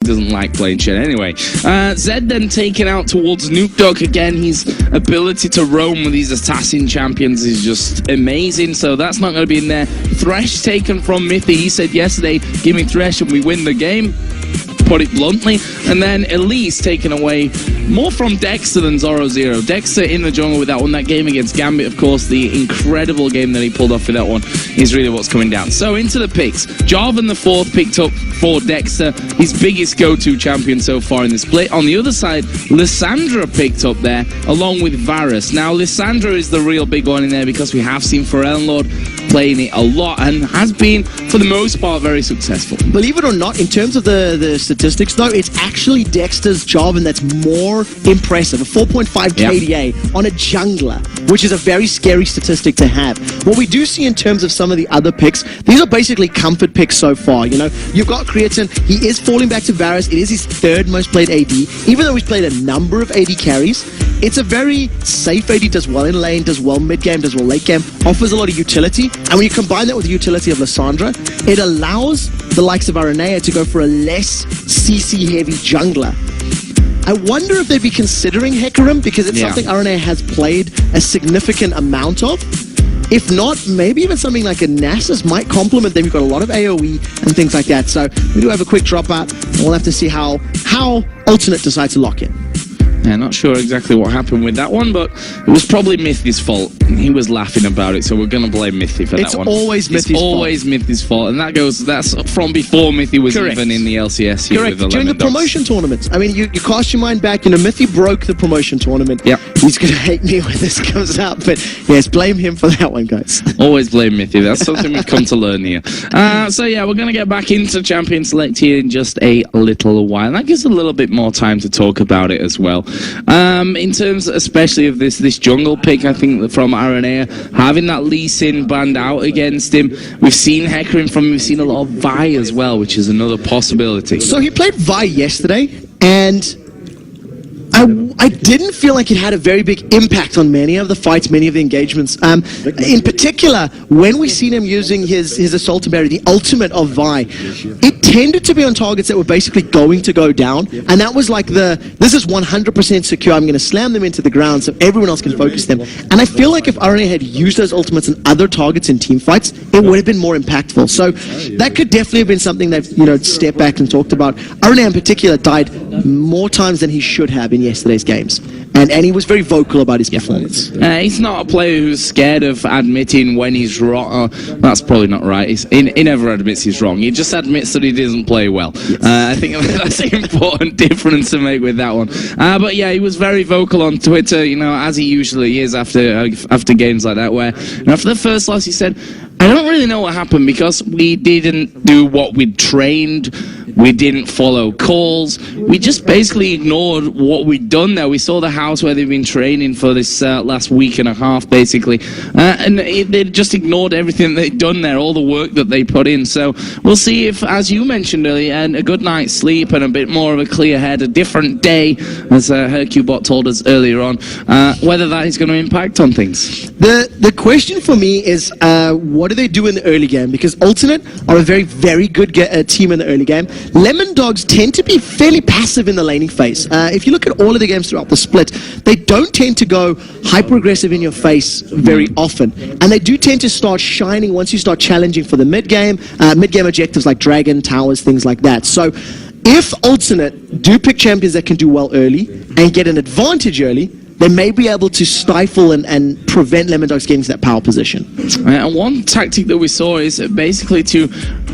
doesn't like playing Shen anyway. Zed then taken out towards Nuke Dog again. His ability to roam with these assassin champions is just amazing, so that's not going to be in there. Thresh taken from Mithy. He said yesterday, give me Thresh and we win the game, put it bluntly. And then Elise taken away more from Dexter than Zoro0. Dexter in the jungle with that one. That game against Gambit, of course, the incredible game that he pulled off with that one is really what's coming down. So into the picks. Jarvan the 4th picked up for Dexter, his biggest go-to champion so far in the split. On the other side, Lissandra picked up there along with Varus. Now Lissandra is the real big one in there because we have seen Lord playing it a lot and has been, for the most part, very successful. Believe it or not, in terms of the statistics, though, it's actually Dexter's Jarvan that's more impressive. A 4.5 KDA on a jungler, which is a very scary statistic to have. What we do see in terms of some of the other picks, these are basically comfort picks so far. You know, you've got Creatine. He is falling back to Varus. It is his 3rd most played AD. Even though he's played a number of AD carries, it's a very safe AD, does well in lane, does well mid-game, does well late-game, offers a lot of utility. And when you combine that with the utility of Lissandra, it allows the likes of Aranea to go for a less CC-heavy jungler. I wonder if they'd be considering Hecarim, because it's something Aranea has played a significant amount of. If not, maybe even something like a Nasus might complement them. You've got a lot of AoE and things like that. So we do have a quick dropout, and we'll have to see how Alternate decides to lock in. Yeah, not sure exactly what happened with that one, but it was probably Mithy's fault. He was laughing about it, so we're going to blame Mithy for that one. It's always Mithy's fault, and that's from before Mithy was even in the LCS here. Correct. During the promotion tournaments. I mean, you cast your mind back, you know, Mithy broke the promotion tournament. Yep. He's going to hate me when this comes out, but yes, blame him for that one, guys. Always blame Mithy. That's something we've come to learn here. So yeah, we're going to get back into Champion Select here in just a little while, and that gives a little bit more time to talk about it as well. In terms especially of this jungle pick, I think that from Aranea, having that Lee Sin banned out against him, we've seen Hecarim from him, we've seen a lot of Vi as well, which is another possibility. So he played Vi yesterday, and I didn't feel like it had a very big impact on many of the fights, many of the engagements. In particular, when we seen him using his Assault Berry, the ultimate of Vi, it tended to be on targets that were basically going to go down, and that was like this is 100% secure, I'm going to slam them into the ground so everyone else can focus them. And I feel like if Aranea had used those ultimates on other targets in team fights, it would have been more impactful. So that could definitely have been something they've, you know, stepped back and talked about. Aranea in particular died more times than he should have in yesterday's games, and he was very vocal about his performance. He's not a player who's scared of admitting when he's wrong. That's probably not right. He never admits he's wrong. He just admits that he doesn't play well. Yes. I think that's an important difference to make with that one. But yeah, he was very vocal on Twitter, you know, as he usually is after games like that, where after the first loss he said, I don't really know what happened because we didn't do what we'd trained. We didn't follow calls. We just basically ignored what we'd done there. We saw the house where they've been training for this last week and a half, basically. And they just ignored everything they'd done there, all the work that they put in. So we'll see if, as you mentioned earlier, and a good night's sleep and a bit more of a clear head, a different day, as Hercubot told us earlier on, whether that is going to impact on things. The question for me is, what do they do in the early game? Because Alternate are a very, very good team in the early game. Lemon Dogs tend to be fairly passive in the laning phase. If you look at all of the games throughout the split, they don't tend to go hyper-aggressive in your face very often. And they do tend to start shining once you start challenging for the mid-game objectives like Dragon, Towers, things like that. So if Alternate do pick champions that can do well early and get an advantage early, they may be able to stifle and prevent Lemon Dogs getting to that power position. And one tactic that we saw is basically to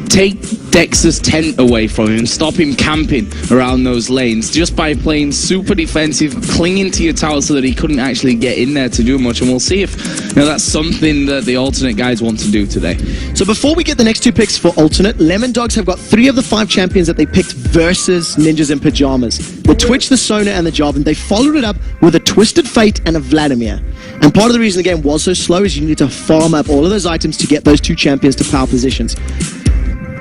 take Dexter's tent away from him and stop him camping around those lanes just by playing super defensive, clinging to your tower so that he couldn't actually get in there to do much. And we'll see if that's something that the Alternate guys want to do today. So before we get the next two picks for Alternate, Lemon Dogs have got 3 of the 5 champions that they picked versus Ninjas in Pajamas. The Twitch, the Sona, and the Jarvan. They followed it up with a Twisted Fate and a Vladimir. And part of the reason the game was so slow is you need to farm up all of those items to get those 2 champions to power positions.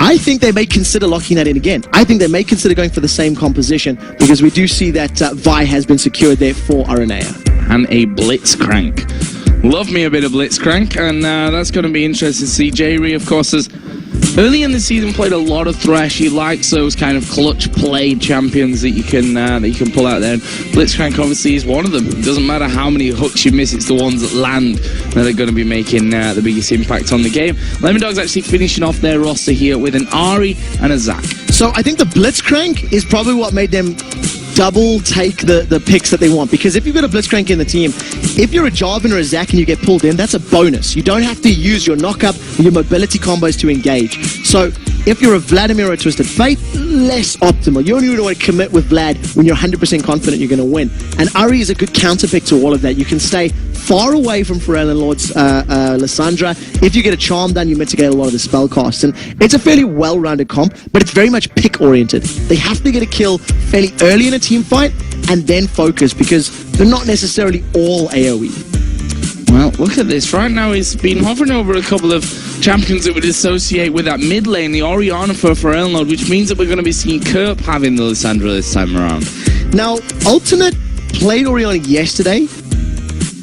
I think they may consider locking that in again. I think they may consider going for the same composition because we do see that Vi has been secured there for Aranea. And a Blitzcrank. Love me a bit of Blitzcrank, and that's going to be interesting to see. J-Ree, of course, has early in the season played a lot of Thresh. He likes those kind of clutch play champions that you can pull out there. And Blitzcrank obviously is one of them. It doesn't matter how many hooks you miss, it's the ones that land that are going to be making the biggest impact on the game. Lemondog's actually finishing off their roster here with an Ari and a Zac. So I think the Blitzcrank is probably what made them double take the picks that they want, because if you've got a Blitzcrank in the team, if you're a Jarvan or a Zac and you get pulled in, that's a bonus. You don't have to use your knockup or your mobility combos to engage. So if you're a Vladimir or a Twisted Fate, less optimal. You only really want to commit with Vlad when you're 100% confident you're going to win. And Ari is a good counter pick to all of that. You can stay far away from Pharrell and Lord's Lissandra. If you get a charm done, you mitigate a lot of the spell costs. And it's a fairly well-rounded comp, but it's very much pick-oriented. They have to get a kill fairly early in a team fight and then focus, because they're not necessarily all AoE. Well, look at this. Right now he's been hovering over a couple of champions that would associate with that mid lane, the Orianna for Pharrell node, which means that we're going to be seeing Kerp having the Lissandra this time around. Now, Alternate played Orianna yesterday,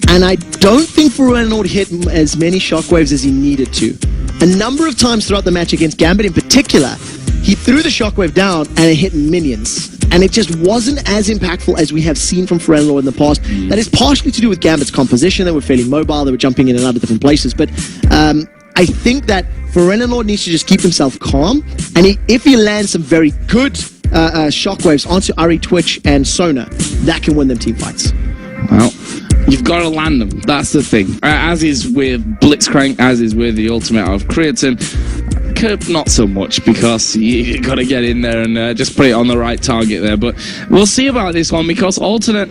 and I don't think Pharrell node hit as many shockwaves as he needed to. A number of times throughout the match against Gambit in particular, he threw the shockwave down and it hit minions. And it just wasn't as impactful as we have seen from Pharrell in the past. That is partially to do with Gambit's composition. They were fairly mobile. They were jumping in and out of different places. But I think that Pharrell needs to just keep himself calm. And if he lands some very good shockwaves onto Ari, Twitch, and Sona, that can win them team fights. Well, you've got to land them. That's the thing. As is with Blitzcrank, as is with the ultimate of Creatine. Kerp, not so much, because you got to get in there and just put it on the right target there. But we'll see about this one, because Alternate,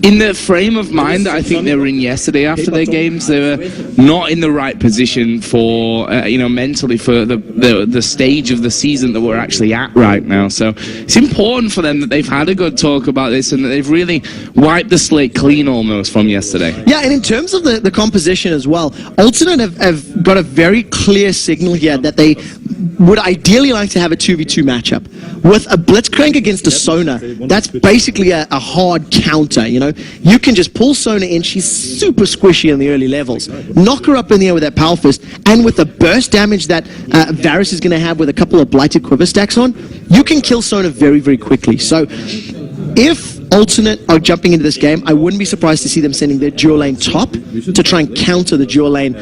in the frame of mind that I think they were in yesterday after their games, they were not in the right position for, mentally for the stage of the season that we're actually at right now. So it's important for them that they've had a good talk about this and that they've really wiped the slate clean almost from yesterday. Yeah, and in terms of the composition as well, Alternate have got a very clear signal here that they would ideally like to have a 2v2 matchup. With a Blitzcrank against a Sona, that's basically a hard counter, You can just pull Sona in, she's super squishy in the early levels. Knock her up in the air with that Power Fist, and with the burst damage that Varus is going to have with a couple of Blighted Quiver stacks on, you can kill Sona very, very quickly. So, if Alternate are jumping into this game, I wouldn't be surprised to see them sending their dual lane top to try and counter the dual lane,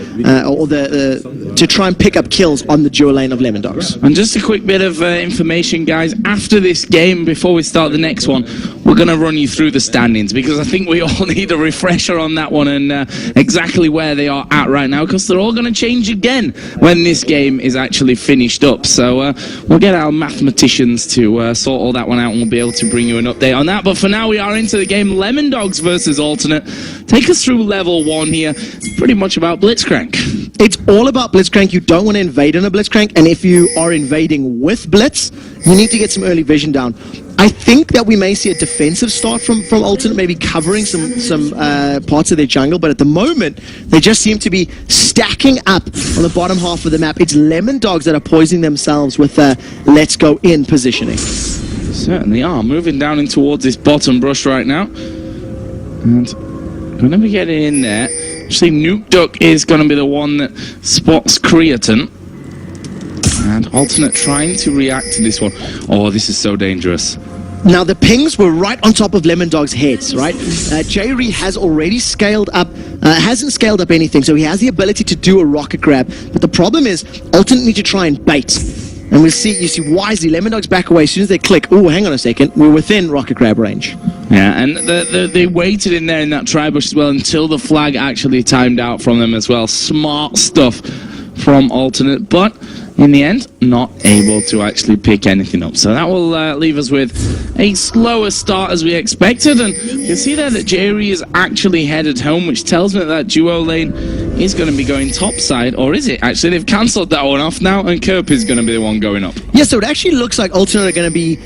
or to try and pick up kills on the dual lane of Lemondogs. And just a quick bit of information, guys. After this game, before we start the next one, we're going to run you through the standings, because I think we all need a refresher on that one and exactly where they are at right now, because they're all going to change again when this game is actually finished up. So we'll get our mathematicians to sort all that one out, and we'll be able to bring you an update on that. But for now, we are into the game. Lemondogs versus Alternate. Take us through level 1 here. It's pretty much about Blitzcrank. It's all about Blitzcrank. You don't want to invade on a Blitzcrank, and if you are invading with Blitz, you need to get some early vision down. I think that we may see a defensive start from Alternate, maybe covering some parts of their jungle, but at the moment, they just seem to be stacking up on the bottom half of the map. It's Lemondogs that are poisoning themselves with let's go in positioning. Certainly are. Moving down in towards this bottom brush right now. And going to be getting in there. Actually, Nuke Duck is going to be the one that spots Creatine. And Alternate trying to react to this one. Oh, this is so dangerous. Now, the pings were right on top of Lemondog's heads, right? J-Ree has already scaled up, hasn't scaled up anything, so he has the ability to do a rocket grab. But the problem is, Alternate need to try and bait. And you see wisely, Lemondogs back away as soon as they click. Oh, hang on a second, we're within rocket grab range. Yeah, and they waited in there in that tri-bush as well until the flag actually timed out from them as well. Smart stuff from Alternate, but in the end, not able to actually pick anything up. So that will leave us with a slower start as we expected. And you can see there that J-Ree is actually headed home, which tells me that duo lane is going to be going topside. Or is it? Actually, they've cancelled that one off now, and Kerp is going to be the one going up. Yeah, so it actually looks like Alternate are going to be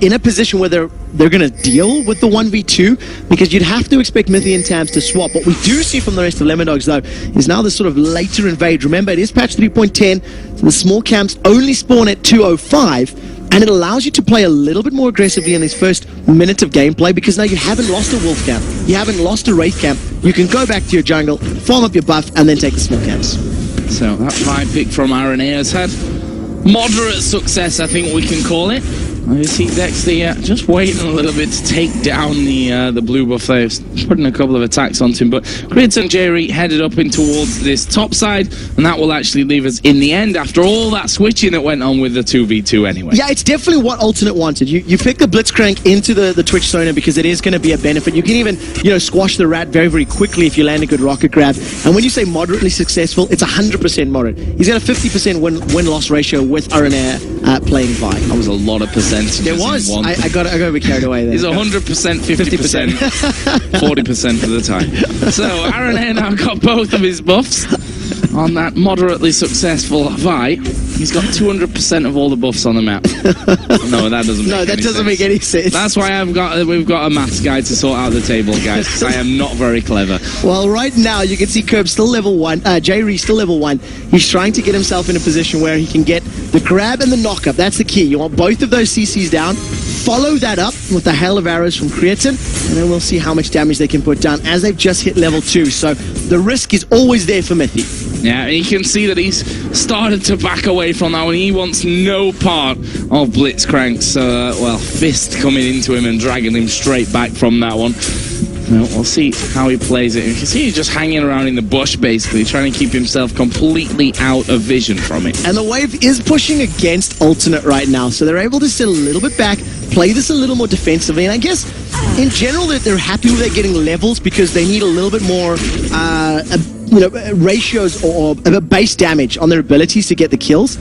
in a position where they're going to deal with the 1v2, because you'd have to expect Mythian Tabs to swap. What we do see from the rest of Lemondogs, though, is now this sort of later invade. Remember, it is patch 3.10, so the small camps only spawn at 2:05, and it allows you to play a little bit more aggressively in this first minute of gameplay, because now you haven't lost a wolf camp, you haven't lost a wraith camp. You can go back to your jungle, farm up your buff, and then take the small camps. So that Vi pick from Aranea has had moderate success, I think we can call it. You see Dexter here just waiting a little bit to take down the blue buff there, putting a couple of attacks onto him. But Grids and Jerry headed up in towards this top side, and that will actually leave us in the end after all that switching that went on with the 2v2 anyway. Yeah, it's definitely what Alternate wanted. You pick the Blitzcrank into the Twitch Sonar because it is going to be a benefit. You can even, squash the rat very, very quickly if you land a good rocket grab. And when you say moderately successful, it's 100% moderate. He's got a 50% win-loss ratio with Aranea playing Vi. That was a lot of percentages. There was. I got a bit carried away there. He's 100%, 50%, 40% of the time. So Aranea now got both of his buffs on that moderately successful Vi. He's got 200% of all the buffs on the map. No, that doesn't make any sense. That's why we've got a maths guide to sort out the table, guys, because I am not very clever. Well, right now you can see Curb still level 1, J-Ree still level 1. He's trying to get himself in a position where he can get the grab and the knock-up. That's the key. You want both of those CCs down. Follow that up with the hail of arrows from Creatine, and then we'll see how much damage they can put down as they've just hit level 2. So the risk is always there for Mithy. Yeah, you can see that he's started to back away from that one. He wants no part of Blitzcrank's, fist coming into him and dragging him straight back from that one. We'll see how he plays it. You can see he's just hanging around in the bush, basically, trying to keep himself completely out of vision from it. And the wave is pushing against Alternate right now, so they're able to sit a little bit back, play this a little more defensively, and I guess, in general, they're happy with their getting levels because they need a little bit more ratios or base damage on their abilities to get the kills.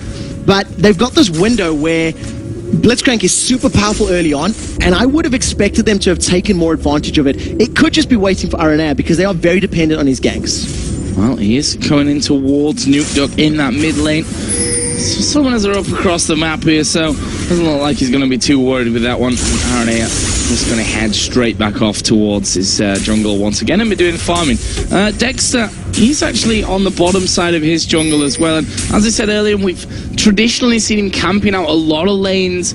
But they've got this window where Blitzcrank is super powerful early on, and I would have expected them to have taken more advantage of it. It could just be waiting for Aranea because they are very dependent on his ganks. Well, he is coming in towards Nuke Duck in that mid lane. Summoners are up across the map here, so doesn't look like he's going to be too worried with that one. Aranea just going to head straight back off towards his jungle once again and be doing farming. Dexter, he's actually on the bottom side of his jungle as well, and as I said earlier, we've traditionally seen him camping out a lot of lanes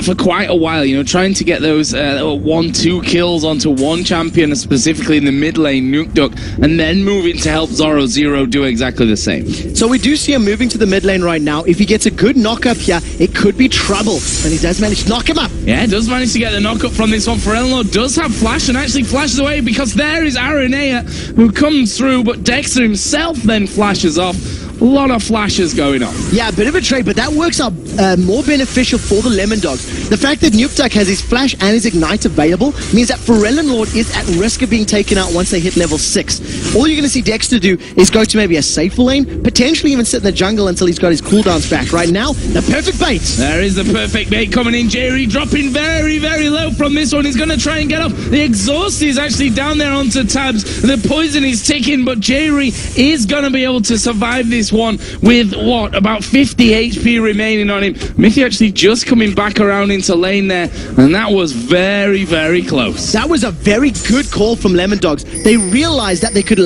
for quite a while, trying to get those 1-2 kills onto one champion, specifically in the mid lane, Nuke Duck, and then moving to help Zoro do exactly the same. So we do see him moving to the mid lane right now. If he gets a good knock-up here, it could be trouble, and he does manage to knock him up. Yeah, does manage to get the knock-up from this one. Forello does have flash and actually flashes away because there is Aranea who comes through, but Dexter himself then flashes off. A lot of flashes going on. Yeah, a bit of a trade, but that works out more beneficial for the Lemon Dogs. The fact that Nuke Duck has his flash and his ignite available means that Forellan Lord is at risk of being taken out once they hit level 6. All you're going to see Dexter do is go to maybe a safer lane, potentially even sit in the jungle until he's got his cooldowns back. Right now, the perfect bait. There is the perfect bait coming in. Jerry dropping very, very low from this one. He's going to try and get off. The exhaust is actually down there onto tabs. The poison is ticking, but Jerry is going to be able to survive this one with about 50 HP remaining on him. Mithy actually just coming back around into lane there, and that was very, very close. That was a very good call from Lemon Dogs. They realized that they could,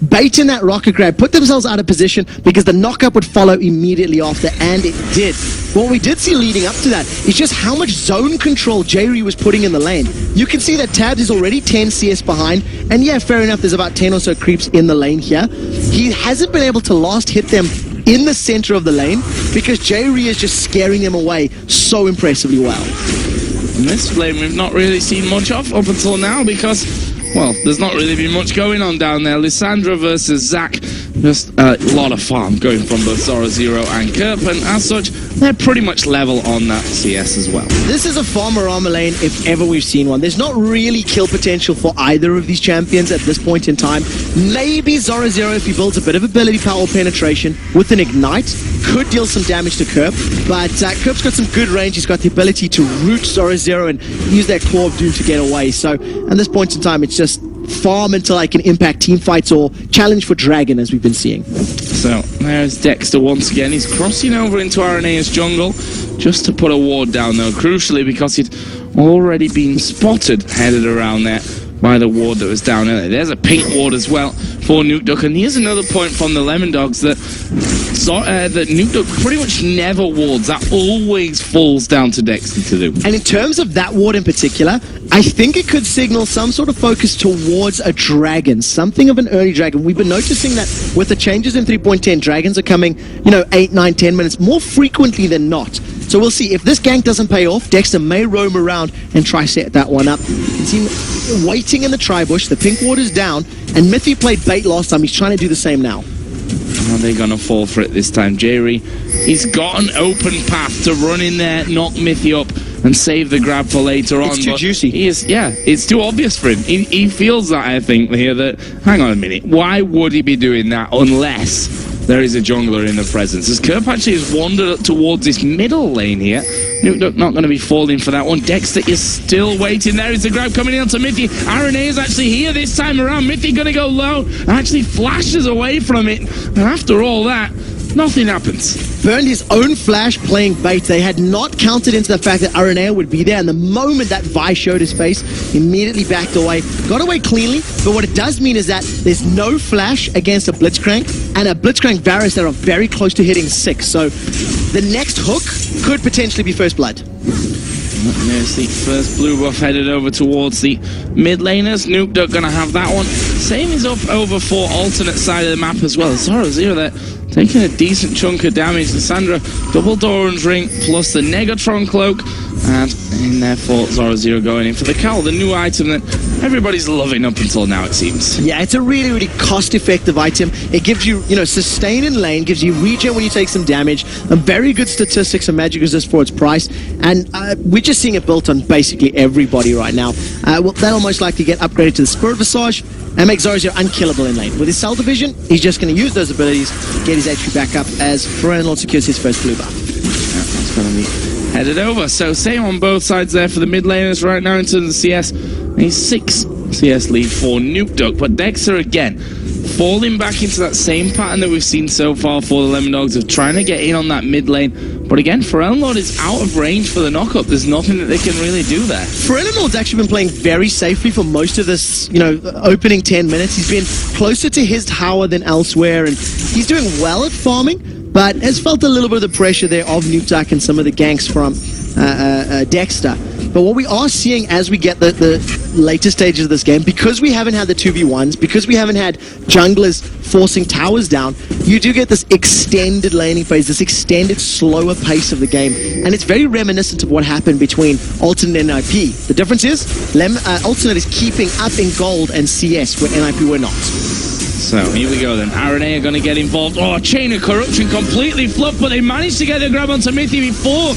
bait in that rocket grab, put themselves out of position because the knockup would follow immediately after, and it did. What we did see leading up to that is just how much zone control J-Ree was putting in the lane. You can see that Tabs is already 10 CS behind, and yeah, fair enough, there's about 10 or so creeps in the lane here. He hasn't been able to last hit them in the center of the lane because J-Ree is just scaring them away so impressively well. In this lane we've not really seen much of up until now because, well, there's not really been much going on down there. Lissandra versus Zac, just a lot of farm going from both Zoro Zero and Kerp, and as such, they're pretty much level on that CS as well. This is a farmer armor lane if ever we've seen one. There's not really kill potential for either of these champions at this point in time. Maybe Zoro Zero, if he builds a bit of ability power or penetration with an ignite, could deal some damage to Kerp, but Kerp's got some good range. He's got the ability to root Zoro Zero and use that Claw of Doom to get away. So at this point in time, it's just farm until I can impact team fights or challenge for Dragon, as we've been seeing. So there's Dexter once again. He's crossing over into Aranea's jungle just to put a ward down, though, crucially because he'd already been spotted headed around there by the ward that was down there. There's a pink ward as well for Nuke Duck, and here's another point from the Lemon Dogs that that Nuke pretty much never wards. That always falls down to Dexter to do. And in terms of that ward in particular, I think it could signal some sort of focus towards a dragon, something of an early dragon. We've been noticing that with the changes in 3.10, dragons are coming, 8, 9, 10 minutes more frequently than not. So we'll see. If this gank doesn't pay off, Dexter may roam around and try set that one up. You can see him waiting in the tri-bush. The pink ward is down, and Mithy played bait last time. He's trying to do the same now. Are they going to fall for it this time? Jerry, he's got an open path to run in there, knock Mithy up, and save the grab for later on. It's too juicy. It's too obvious for him. He feels that, I think, here, that, hang on a minute, why would he be doing that unless there is a jungler in the presence? As Kerp actually has wandered up towards this middle lane here. Nuke not going to be falling for that one. Dexter is still waiting. There is the grab coming in onto Mithy. RNA is actually here this time around. Mithy going to go low. Actually flashes away from it. And after all that, nothing happens. Burned his own flash playing bait. They had not counted into the fact that RNA would be there, and the moment that Vi showed his face, immediately backed away. Got away cleanly, but what it does mean is that there's no flash against a Blitzcrank, and a Blitzcrank Varus that are very close to hitting 6. So the next hook could potentially be First Blood. There's the first blue buff headed over towards the mid laners. Nuke going to have that one. Same is up over for alternate side of the map as well. Zero there, taking a decent chunk of damage. Lissandra, double Doran's ring plus the Negatron cloak, and in there for Zero going in for the cowl, the new item that everybody's loving up until now, it seems. Yeah, it's a really, really cost-effective item. It gives you, sustain in lane, gives you regen when you take some damage, a very good statistics and magic resist for its price, and we're just seeing it built on basically everybody right now. Well, that'll most likely get upgraded to the Spirit Visage and make Zero unkillable in lane. With his Cell Division, he's just going to use those abilities, get his HP back up as Ferelden secures his first blue buff. That's going to be headed over. So same on both sides there for the mid laners right now into the CS. A 6 CS lead for Nuke, but Dexter again falling back into that same pattern that we've seen so far for the Lemon Dogs of trying to get in on that mid lane. But again, Ferelden is out of range for the knockup. There's nothing that they can really do there. Ferelden's actually been playing very safely for most of this, opening 10 minutes. He's been closer to his tower than elsewhere, and he's doing well at farming, but has felt a little bit of the pressure there of Nuke and some of the ganks from Dexter. But what we are seeing as we get the later stages of this game, because we haven't had the 2v1s, because we haven't had junglers forcing towers down, you do get this extended laning phase, this extended slower pace of the game, and it's very reminiscent of what happened between Alternate and NIP. The difference is Alternate is keeping up in gold and CS where NIP were not. So here we go then. RNA are going to get involved. Oh, Chain of Corruption completely fluffed, but they managed to get a grab onto Mithy before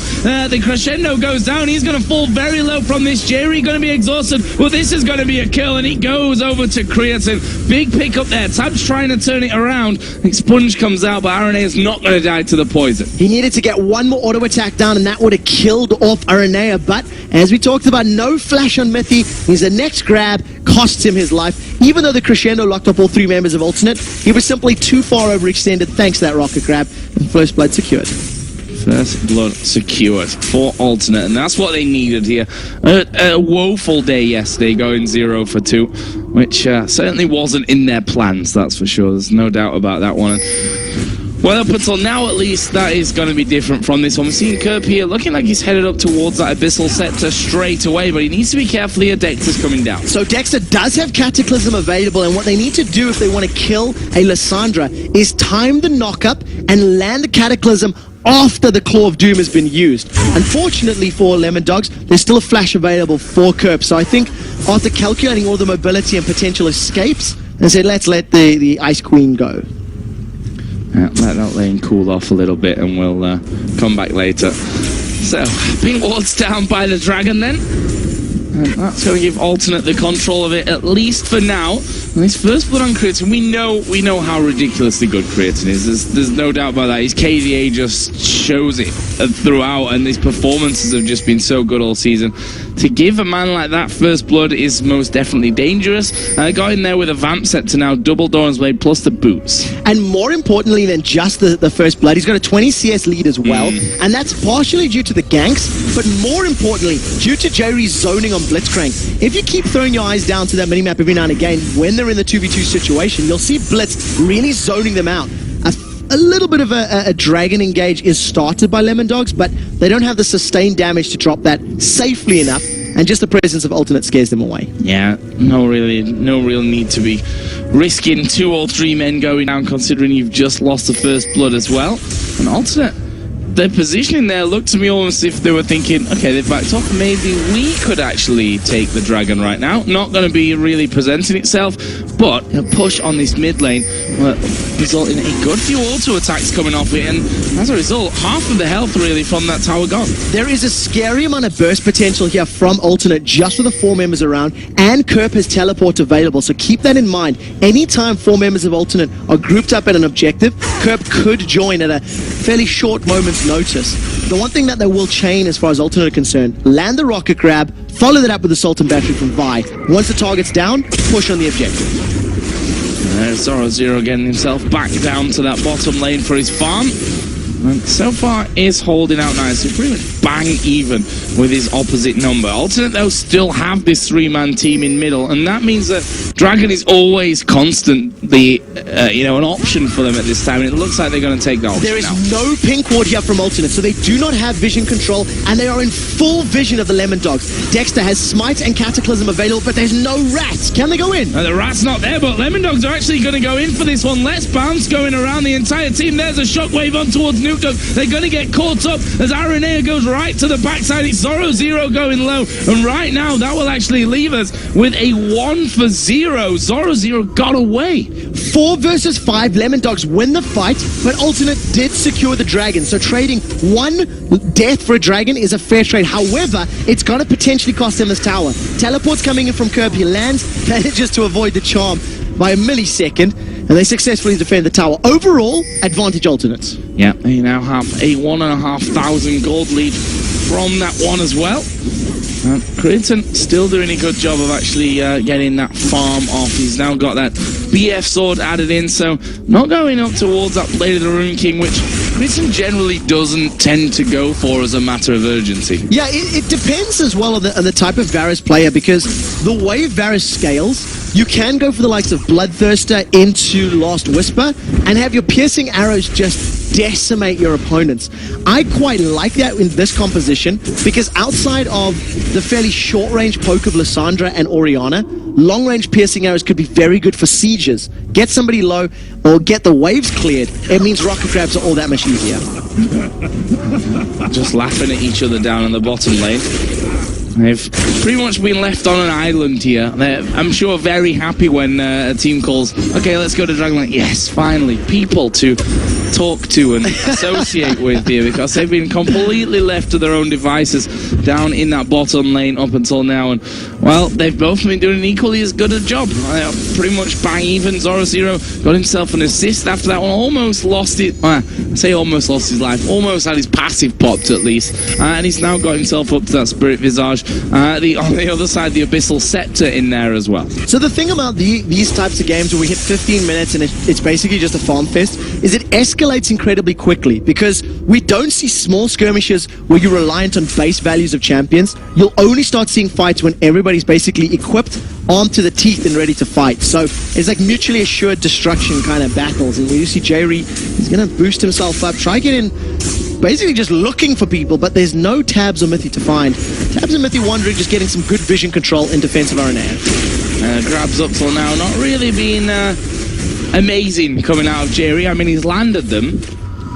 the crescendo goes down. He's going to fall very low from this. Jerry going to be exhausted. Well, this is going to be a kill, and he goes over to Creatine. Big pick up there. Tab's trying to turn it around. Sponge comes out, but RNA is not going to die to the poison. He needed to get one more auto attack down, and that would have killed off RNA. But as we talked about, no flash on Mithy. His next grab costs him his life. Even though the crescendo locked up all 3 members of Alternate, he was simply too far overextended thanks to that rocket grab, and First Blood secured. First Blood secured for Alternate, and that's what they needed here. A woeful day yesterday, going 0 for 2, which certainly wasn't in their plans, that's for sure. There's no doubt about that one. Well, up until now, at least, that is going to be different from this one. We're seeing Kerp here looking like he's headed up towards that Abyssal Scepter straight away, but he needs to be careful here. Dexter's coming down. So Dexter does have Cataclysm available, and what they need to do if they want to kill a Lissandra is time the knock-up and land the Cataclysm after the Claw of Doom has been used. Unfortunately for Lemon Dogs, there's still a flash available for Kerp, so I think after calculating all the mobility and potential escapes, they said, let's let the Ice Queen go. Let that lane cool off a little bit and we'll come back later. So, pink ward's down by the dragon then. And that's going to give Alternate the control of it, at least for now. And his first blood on Creatine, we know how ridiculously good Creatine is. There's no doubt about that. His KDA just shows it throughout, and his performances have just been so good all season. To give a man like that first blood is most definitely dangerous. Got in there with a Vamp set to now double Doran's Blade plus the boots. And more importantly than just the first blood, he's got a 20 CS lead as well. And that's partially due to the ganks, but more importantly, due to Jerry's zoning on Blitzcrank. If you keep throwing your eyes down to that minimap every now and again, when they're in the 2v2 situation, you'll see Blitz really zoning them out. a little bit of a dragon engage is started by Lemon Dogs, but they don't have the sustained damage to drop that safely enough, and just the presence of alternate scares them away. Yeah, no real need to be risking 2 or 3 men going down, considering you've just lost the first blood as well. And alternate, their positioning there looked to me almost if they were thinking, okay, they've backed off, maybe we could actually take the dragon right now. Not going to be really presenting itself, but a push on this mid lane will result in a good few auto attacks coming off it, and as a result, half of the health really from that tower gone. There is a scary amount of burst potential here from alternate just with the 4 members around, and Kerp has teleport available, so keep that in mind. Anytime 4 members of alternate are grouped up at an objective, Kerp could join at a fairly short moment's notice. The one thing that they will chain as far as alternate are concerned, land the rocket grab, follow that up with the Assault and Battery from Vi. Once the target's down, push on the objective. There's Zoro getting himself back down to that bottom lane for his farm. And so far is holding out nicely, pretty much bang even with his opposite number. Alternate though still have this 3-man team in middle, and that means that Dragon is always constantly, an option for them at this time, and it looks like they're going to take that option. There is no pink ward here from alternate, so they do not have vision control, and they are in full vision of the Lemon Dogs. Dexter has Smite and Cataclysm available, but there's no rats. Can they go in? The rat's not there, but Lemon Dogs are actually going to go in for this one. Let's bounce going around the entire team. There's a shockwave on towards Nuke Dog. They're going to get caught up as Aranea goes right to the backside. It's Zoro going low, and right now that will actually leave us with a 1-for-0. Zoro got away. 4 versus 5, Lemon Dogs win the fight, but alternate did secure the dragon, so trading 1 death for a dragon is a fair trade. However, it's going to potentially cost them this tower. Teleport's coming in from Kerb. He lands, manages to avoid the charm by a millisecond, and they successfully defend the tower. Overall, advantage alternates. Yeah, they now have a 1,500 gold lead from that one as well. Creighton still doing a good job of actually getting that farm off. He's now got that BF sword added in, so not going up towards that Blade of the Rune King, which Creighton generally doesn't tend to go for as a matter of urgency. Yeah, it depends as well on the type of Varus player, because the way Varus scales, you can go for the likes of Bloodthirster into Last Whisper and have your piercing arrows just decimate your opponents. I quite like that in this composition, because outside of the fairly short-range poke of Lissandra and Orianna, long-range piercing arrows could be very good for sieges. Get somebody low or get the waves cleared. It means rocket grabs are all that much easier. Just laughing at each other down in the bottom lane. They've pretty much been left on an island here. They're, I'm sure, very happy when a team calls, okay, let's go to Dragonlight. Yes, finally, people to talk to and associate with here, because they've been completely left to their own devices down in that bottom lane up until now. And, well, they've both been doing equally as good a job. Pretty much bang even. Zoro got himself an assist after that one. Almost lost it. I say almost lost his life. Almost had his passive popped at least. And he's now got himself up to that Spirit Visage. On the other side, the Abyssal Scepter in there as well. So the thing about these types of games where we hit 15 minutes and it's basically just a farm fest is it escalates incredibly quickly, because we don't see small skirmishes where you're reliant on base values of champions. You'll only start seeing fights when everybody's basically equipped, armed to the teeth and ready to fight. So it's like mutually assured destruction kind of battles. And when you see Jerry, he's going to boost himself up, try get in, basically just looking for people, but there's no Tabs or Mythy to find. Tabs and Mythy wandering, just getting some good vision control in defense of Aranea. Grabs up till now, not really being amazing coming out of Jerry. I mean, he's landed them.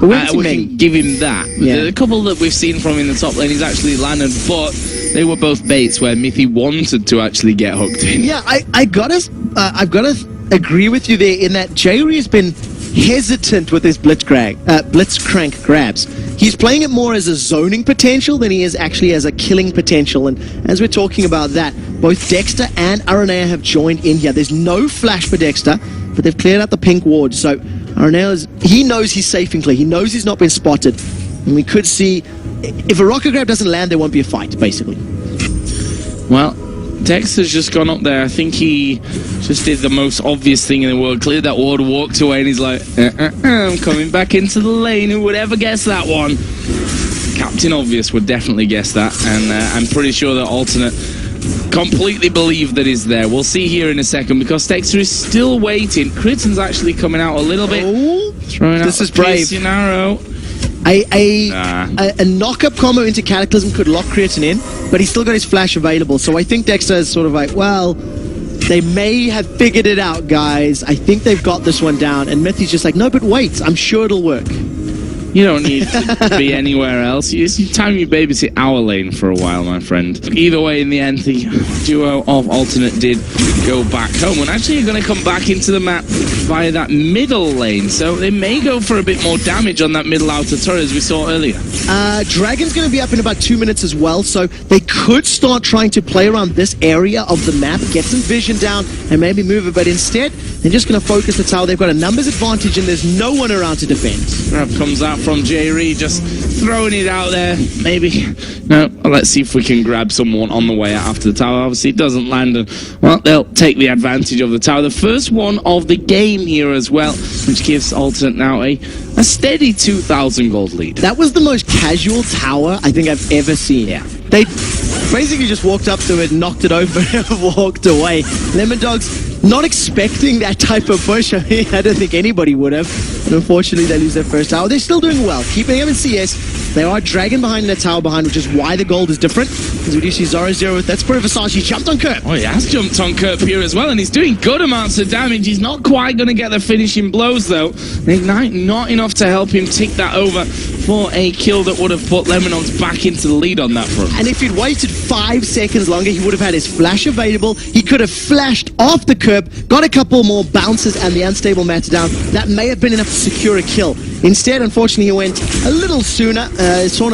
We can give him that. Yeah. The couple that we've seen from in the top lane, he's actually landed, but they were both baits where Mythy wanted to actually get hooked in. Yeah, I've got to agree with you there in that Jerry has been hesitant with his Blitzcrank grabs. He's playing it more as a zoning potential than he is actually as a killing potential. And as we're talking about that, both Dexter and Aranea have joined in here. There's no flash for Dexter, but they've cleared out the pink ward. So Aranea, he knows he's safe and clear. He knows he's not been spotted. And we could see, if a rocket grab doesn't land, there won't be a fight, basically. Well, Dexter's just gone up there. I think he just did the most obvious thing in the world. Cleared that ward, walked away, and he's like, I'm coming back into the lane. Who would ever guess that one? Captain Obvious would definitely guess that. And I'm pretty sure that Alternate completely believe that he's there. We'll see here in a second, because Dexter is still waiting. Critton's actually coming out a little bit. Throwing This out is brave. Arrow. A knock-up combo into Cataclysm could lock Creatine in, but he's still got his flash available. So I think Dexter is sort of like, well, they may have figured it out, guys. I think they've got this one down. And Mythy's just like, no, but wait, I'm sure it'll work. You don't need to be anywhere else. It's time you babysit our lane for a while, my friend. Either way, in the end, the duo of Alternate did go back home. And actually, you're going to come back into the map via that middle lane. So they may go for a bit more damage on that middle outer turret, as we saw earlier. Dragon's going to be up in about 2 minutes as well. So they could start trying to play around this area of the map, get some vision down, and maybe move it. But instead, they're just going to focus the tower. They've got a numbers advantage, and there's no one around to defend. Grab comes out from J-Ree, just throwing it out there. Maybe. No, let's see if we can grab someone on the way out after the tower. Obviously, it doesn't land. And, well, they'll take the advantage of the tower. The first one of the game here as well, which gives Alternate now a steady 2,000 gold lead. That was the most casual tower I think I've ever seen. Yeah. They basically just walked up to it, knocked it over, and walked away. Lemon Dogs not expecting that type of push. I mean, I don't think anybody would have. And unfortunately, they lose their first tower. They're still doing well, keeping them in CS. They are Dragon behind and a tower behind, which is why the gold is different. As we do see Zoro with that Spirit Visage. He jumped on Kerp. Oh, he has jumped on Kerp here as well, and he's doing good amounts of damage. He's not quite going to get the finishing blows, though. Ignite not enough to help him tick that over for a kill that would have put Lemonons back into the lead on that front. And if he'd waited 5 seconds longer, he would have had his flash available. He could have flashed off the Kerp, got a couple more bounces and the unstable matter down. That may have been enough to secure a kill. Instead, unfortunately, he went a little sooner, saw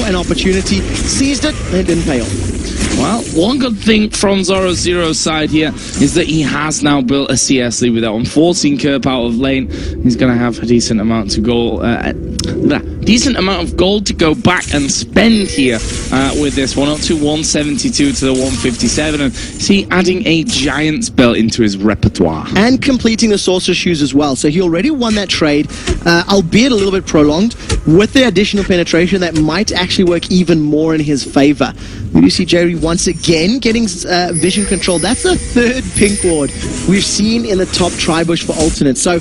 an opportunity, seized it, and it didn't pay off. Well, one good thing from Zoro's side here is that he has now built a CS lead with that one, forcing Kerp out of lane. He's going to have a decent amount to go, decent amount of gold to go back and spend here with this one, up to 172 to the 157, and see adding a Giant's belt into his repertoire. And completing the Sorcerer's Shoes as well. So he already won that trade, albeit a little bit prolonged. With the additional penetration, that might actually work even more in his favor. We do see Jerry once again getting vision control. That's the third pink ward we've seen in the top tri-bush for Alternate. So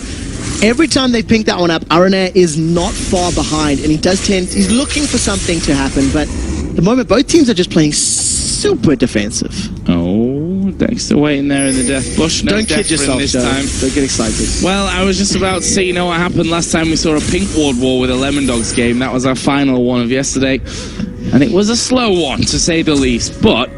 every time they pink that one up, Aranea is not far behind, and he's looking for something to happen, but at the moment both teams are just playing super defensive. Oh, Dexter waiting there in the death bush. No, don't kid yourself this time. Don't get excited. Well, I was just about to say, you know what happened last time we saw a pink ward war with a Lemon Dogs game. That was our final one of yesterday, and it was a slow one to say the least, but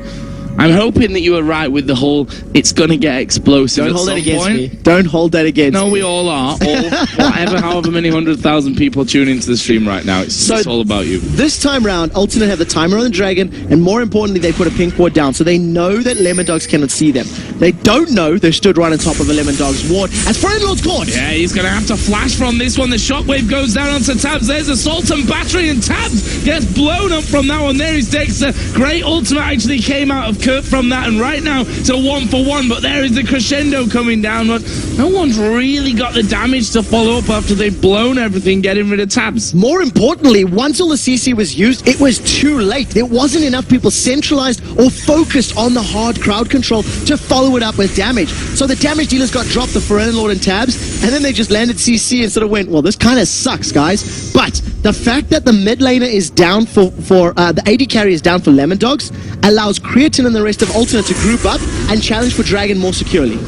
I'm hoping that you were right with the whole it's going to get explosive. Don't hold that against point. me. Don't hold that against me. No, we all are. However many 100,000 people tune into the stream right now. It's all about you. This time round, Alternate have the timer on the Dragon, and more importantly, they put a pink ward down, so they know that Lemon Dogs cannot see them. They don't know they're stood right on top of a Lemon Dogs ward. As Friendlord's caught! Yeah, he's going to have to flash from this one. The shockwave goes down onto Tabs. There's Assault and Battery, and Tabs gets blown up from that one. There is Dexter. Great ultimate actually came out of Kurt from that, and right now it's a 1-for-1, but there is the crescendo coming down, but no one's really got the damage to follow up after they've blown everything, getting rid of Tabs. More importantly, once all the CC was used, it was too late. There wasn't enough people centralized or focused on the hard crowd control to follow it up with damage. So the damage dealers got dropped, the Foreign Lord and Tabs, and then they just landed CC and sort of went, well, this kind of sucks, guys. But the fact that the mid laner is down for the AD carry is down for Lemon Dogs allows Creatine and the rest of Alternate to group up and challenge for Dragon more securely.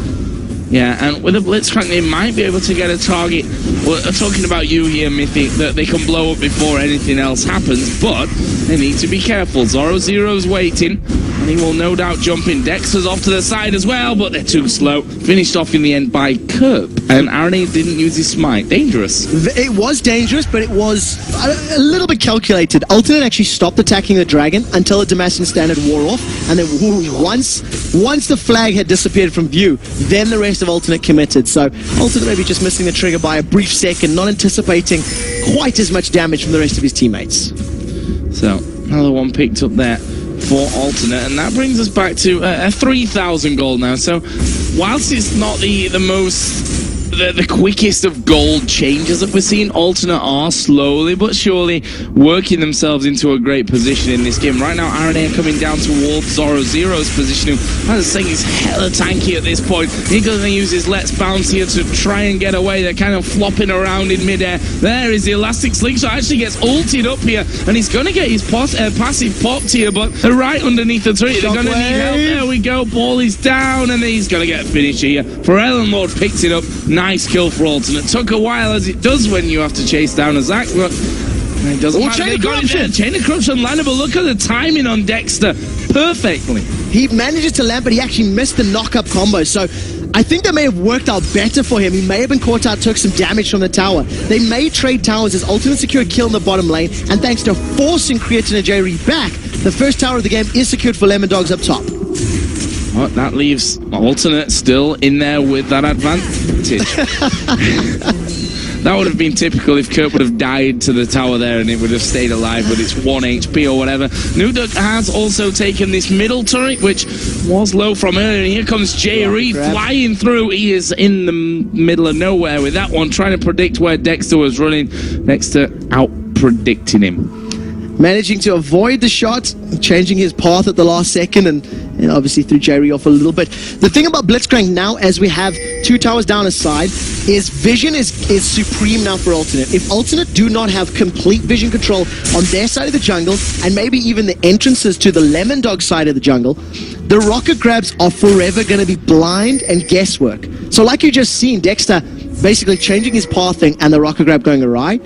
Yeah, and with a Blitzcrank, they might be able to get a target. We're talking about you here, Mythic, that they can blow up before anything else happens, but they need to be careful. Zoro's waiting, and he will no doubt jump in. Dexter's off to the side as well, but they're too slow. Finished off in the end by Kerp, and Aranea didn't use his smite. Dangerous. It was dangerous, but it was a little bit calculated. Alternate actually stopped attacking the Dragon until the Damascene Standard wore off, and then once the flag had disappeared from view, then the rest of Alternate committed. So Alternate maybe just missing the trigger by a brief second, not anticipating quite as much damage from the rest of his teammates. So another one picked up there for Alternate, and that brings us back to 3,000 gold now. So whilst it's not the most the quickest of gold changes that we're seeing. Alternate are slowly but surely working themselves into a great position in this game. Right now, RNA are coming down towards Zoro Zero's position, who, as I say, is hella tanky at this point. He's going to use his Let's Bounce here to try and get away. They're kind of flopping around in midair. There is the Elastic Slingshot, actually gets ulted up here, and he's going to get his passive popped here, but they're right underneath the tree. They're going to need help. There we go. Ball is down, and he's going to get a finish here. Pharrell Lord picks it up. Nice kill for Alternate. Took a while, as it does when you have to chase down a Zac, but it doesn't matter. Chain of Corruption. Chain of Corruption landed, but look at the timing on Dexter. Perfectly. He manages to land, but he actually missed the knock-up combo, so I think that may have worked out better for him. He may have been caught out, took some damage from the tower. They may trade towers as Ultimate secured kill in the bottom lane, and thanks to forcing Creatin and Jerry back, the first tower of the game is secured for Lemon Dogs up top. Well, that leaves Alternate still in there with that advantage. That would have been typical if Kurt would have died to the tower there and it would have stayed alive with its 1 HP or whatever. Nukduk has also taken this middle turret, which was low from earlier. And here comes Jay Reed flying through. He is in the middle of nowhere with that one, trying to predict where Dexter was running. Dexter out-predicting him. Managing to avoid the shot, changing his path at the last second, and obviously threw Jerry off a little bit. The thing about Blitzcrank now, as we have 2 towers down a side, is vision is supreme now for Alternate. If Alternate do not have complete vision control on their side of the jungle, and maybe even the entrances to the Lemon Dog side of the jungle, the rocket grabs are forever going to be blind and guesswork. So like you just seen, Dexter basically changing his pathing and the rocket grab going awry.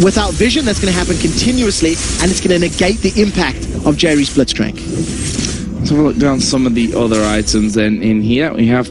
Without vision, that's going to happen continuously, and it's going to negate the impact of Jerry's Blitzcrank. Let's have a look down some of the other items then in here. We have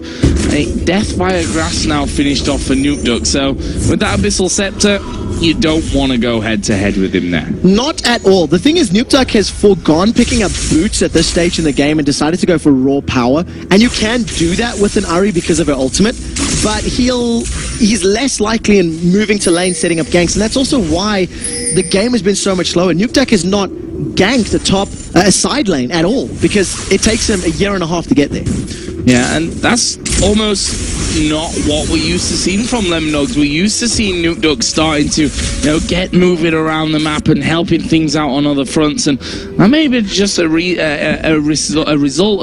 a Death Fire Grass now finished off for Nukduk. So with that Abyssal Scepter, you don't want to go head-to-head with him there. Not at all. The thing is, Nukduk has foregone picking up boots at this stage in the game and decided to go for raw power. And you can do that with an Ahri because of her ultimate, but he's less likely in moving to lane, setting up ganks, and that's also why the game has been so much slower. Nukduk has not ganked a side lane at all because it takes him a year and a half to get there. Yeah, and that's almost not what we're used to seeing from Lemon Dogs. We're used to seeing Nukduk starting to, get moving around the map and helping things out on other fronts, and that may be just a result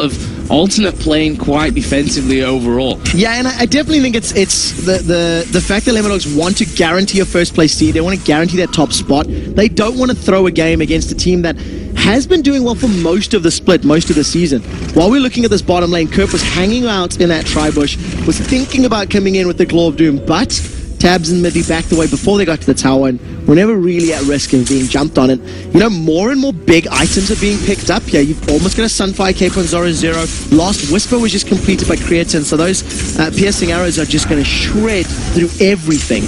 of Alternate playing quite defensively overall. Yeah, and I definitely think it's the fact that Lemon Dogs want to guarantee a first place seed. They want to guarantee that top spot. They don't want to throw a game against a team that has been doing well for most of the split, most of the season. While we're looking at this bottom lane, Kerp was hanging out in that tri-bush, was thinking about coming in with the Claw of Doom, but Tabs and Midley backed away before they got to the tower and were never really at risk of being jumped on. And, more and more big items are being picked up here. You've almost got a Sunfire Cape on Zoro Zero. Last Whisper was just completed by Creatin, so those piercing arrows are just going to shred through everything.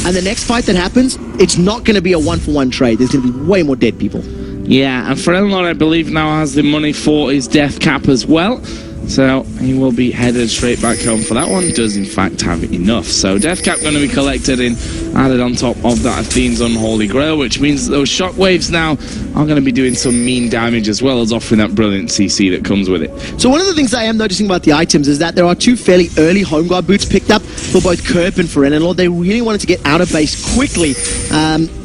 And the next fight that happens, it's not going to be a 1-for-1 trade. There's going to be way more dead people. Yeah, and Frelnor, I believe, now has the money for his death cap as well. So he will be headed straight back home for that one. Does in fact have enough. So death cap going to be collected and added on top of that Athene's Unholy Grail, which means those shockwaves now are going to be doing some mean damage as well as offering that brilliant CC that comes with it. So one of the things I am noticing about the items is that there are 2 fairly early home guard boots picked up for both Kerp and Ferenalor. They really wanted to get out of base quickly.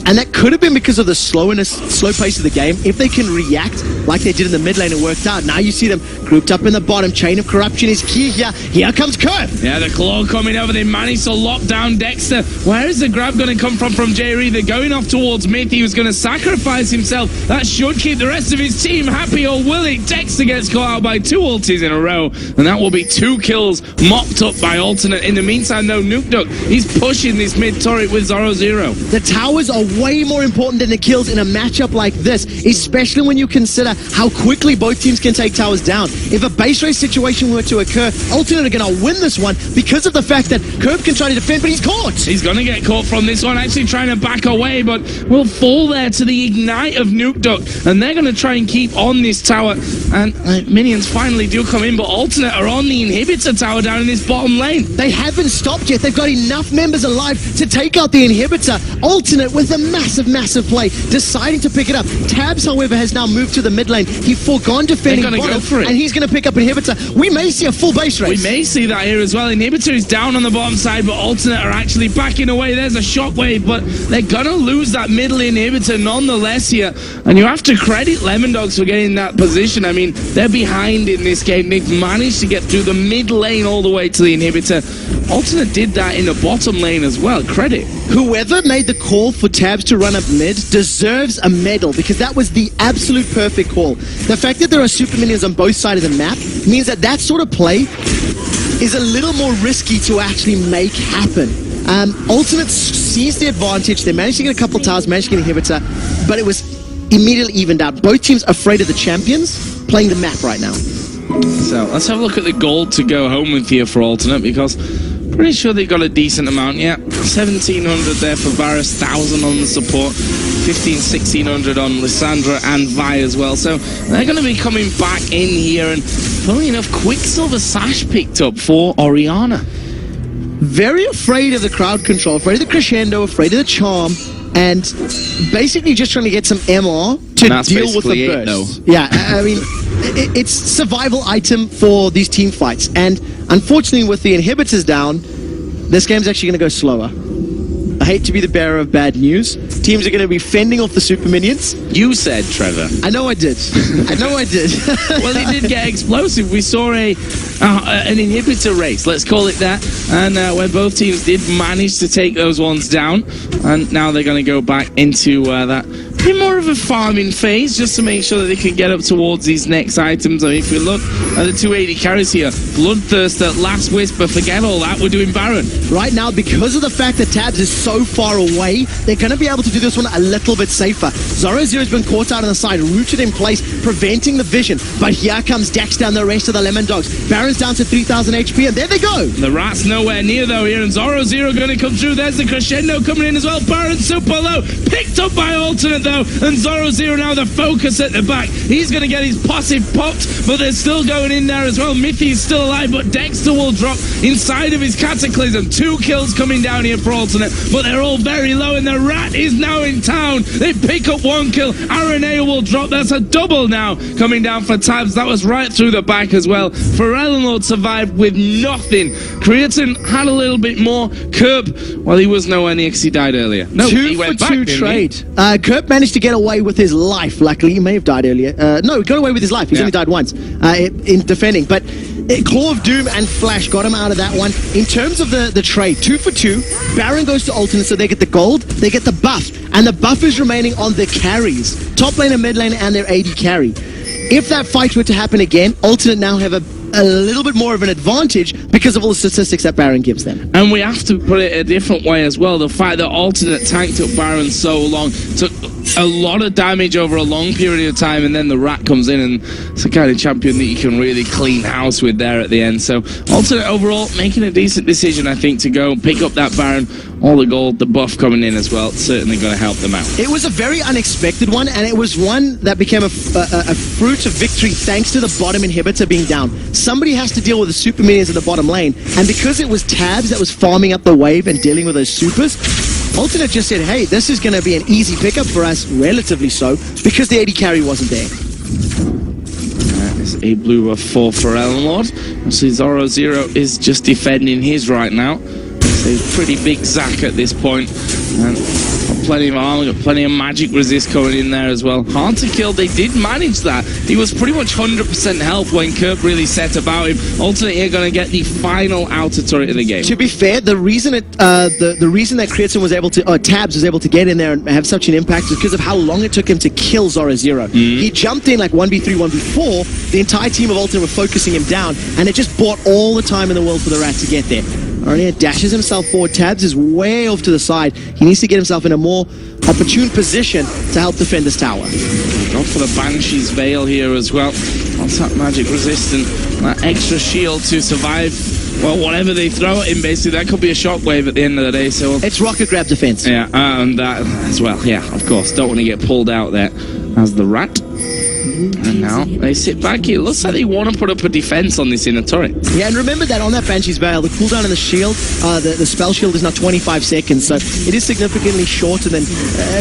And that could have been because of the slow pace of the game. If they can react like they did in the mid lane, it worked out. Now you see them grouped up in the bottom. Chain of Corruption is key here. Here comes Kerp. Yeah, the claw coming over. They managed to lock down Dexter. Where is the grab going to come from Jay Reed? They're going off towards mid. He was going to sacrifice himself. That should keep the rest of his team happy, or will it? Dexter gets caught out by 2 ultis in a row, and that will be 2 kills mopped up by Alternate. In the meantime, though, Nukduk, he's pushing this mid turret with Zoro Zero. The towers are way more important than the kills in a matchup like this, especially when you consider how quickly both teams can take towers down. If a base race situation were to occur, Alternate are going to win this one because of the fact that Kerp can try to defend, but he's caught. He's going to get caught from this one, actually trying to back away, but will fall there to the ignite of Nukduk, and they're going to try and keep on this tower, and minions finally do come in, but Alternate are on the inhibitor tower down in this bottom lane. They haven't stopped yet. They've got enough members alive to take out the inhibitor. Alternate with a massive, massive play, deciding to pick it up. Tabs, however, has now moved to the mid lane. He foregone defending bottom, go for it. and he's going to pick up Inhibitor. We may see a full base race. We may see that here as well. Inhibitor is down on the bottom side, but Alternate are actually backing away. There's a shockwave, but they're going to lose that middle Inhibitor nonetheless here. And you have to credit Lemon Dogs for getting that position. I mean, they're behind in this game. They've managed to get through the mid lane all the way to the Inhibitor. Alternate did that in the bottom lane as well. Credit. Whoever made the call for Tabs to run up mid deserves a medal, because that was the absolute perfect call. The fact that there are super minions on both sides of the map means that that sort of play is a little more risky to actually make happen. Alternate seized the advantage. They managed to get a couple towers, managed to get Inhibitor, but it was immediately evened out. Both teams afraid of the champions playing the map right now. So let's have a look at the gold to go home with here for Alternate, because pretty sure they got a decent amount. Yeah, 1,700 there for Varus, 1,000 on the support, 1,600 on Lissandra and Vi as well. So they're going to be coming back in here, and funnily enough, Quicksilver Sash picked up for Orianna. Very afraid of the crowd control, afraid of the crescendo, afraid of the charm, and basically just trying to get some MR to deal with the burst. Yeah, I mean, it's survival item for these team fights, and unfortunately with the inhibitors down, this game's actually going to go slower. I hate to be the bearer of bad news. Teams are going to be fending off the super minions. You said, Trevor. I know I did. I know I did. Well, it did get explosive. We saw an inhibitor race, let's call it that, and where both teams did manage to take those ones down, and now they're going to go back into that bit more of a farming phase, just to make sure that they can get up towards these next items. I mean, if we look at the 280 carries here, Bloodthirster, Last Whisper, forget all that, we're doing Baron. Right now, because of the fact that Tabs is so far away, they're going to be able to do this one a little bit safer. Zoro0's been caught out on the side, rooted in place, preventing the vision, but here comes Dex down the rest of the Lemon Dogs. Baron's down to 3,000 HP, and there they go. The Rat's nowhere near though here, and Zoro0 going to come through. There's the crescendo coming in as well. Baron super low, picked up by Alternate though, and Zoro0 now the focus at the back. He's going to get his passive popped, but they're still going in there as well. Mithy's still alive, but Dexter will drop inside of his Cataclysm. 2 kills coming down here for Alternate, but they're all very low, and the Rat is now in town. They pick up 1 kill. Aranea will drop. That's a double now coming down for Tabs. That was right through the back as well. Lord survived with nothing. Creatine had a little bit more. Kerp, well, he was nowhere near because he died earlier. No, 2 he went for back, 2 trade. Kerp managed to get away with his life. Luckily, he may have died earlier. No, he got away with his life. He's only died once in defending. But Claw of Doom and Flash got him out of that one. In terms of the trade, 2 for 2. Baron goes to Alternate, so they get the gold, they get the buff, and the buff is remaining on the carries. Top lane and mid lane and their AD carry. If that fight were to happen again, Alternate now have a little bit more of an advantage because of all the statistics that Baron gives them. And we have to put it a different way as well. The fact that Alternate tanked up Baron so long, took a lot of damage over a long period of time, and then the Rat comes in, and it's the kind of champion that you can really clean house with there at the end. So Alternate overall making a decent decision, I think, to go pick up that Baron. All the gold, the buff coming in as well, certainly going to help them out. It was a very unexpected one, and it was one that became a fruit of victory thanks to the bottom inhibitor being down. Somebody has to deal with the super minions in the bottom lane, and because it was Tabs that was farming up the wave and dealing with those supers, Alternate just said, hey, this is going to be an easy pickup for us, relatively so, because the AD carry wasn't there. That is a blue buff for Lord. Obviously, Zoro0 is just defending his right now. It's a pretty big Zac at this point, and got plenty of armor, got plenty of magic resist coming in there as well. Hard to kill, they did manage that. He was pretty much 100% health when Kerp really set about him. Alternate here going to get the final outer turret of the game. To be fair, the reason the reason that Creatine was able to, or Tabs was able to get in there and have such an impact is because of how long it took him to kill Zoro0. He jumped in like 1v3, 1v4, the entire team of Alternate were focusing him down, and it just bought all the time in the world for the Rat to get there. Aranea dashes himself forward. Tabs is way off to the side. He needs to get himself in a more opportune position to help defend this tower. Go for the Banshee's Veil here as well. What's that magic resistant? That extra shield to survive, well, whatever they throw at him, basically. That could be a shockwave at the end of the day. So it's rocket grab defense. Yeah, and that as well. Yeah, of course. Don't want to get pulled out there as the Rat. And now they sit back. It looks like they want to put up a defense on this inner turret. Yeah, and remember that on that Banshee's Veil, the cooldown on the shield, the spell shield is now 25 seconds, so it is significantly shorter than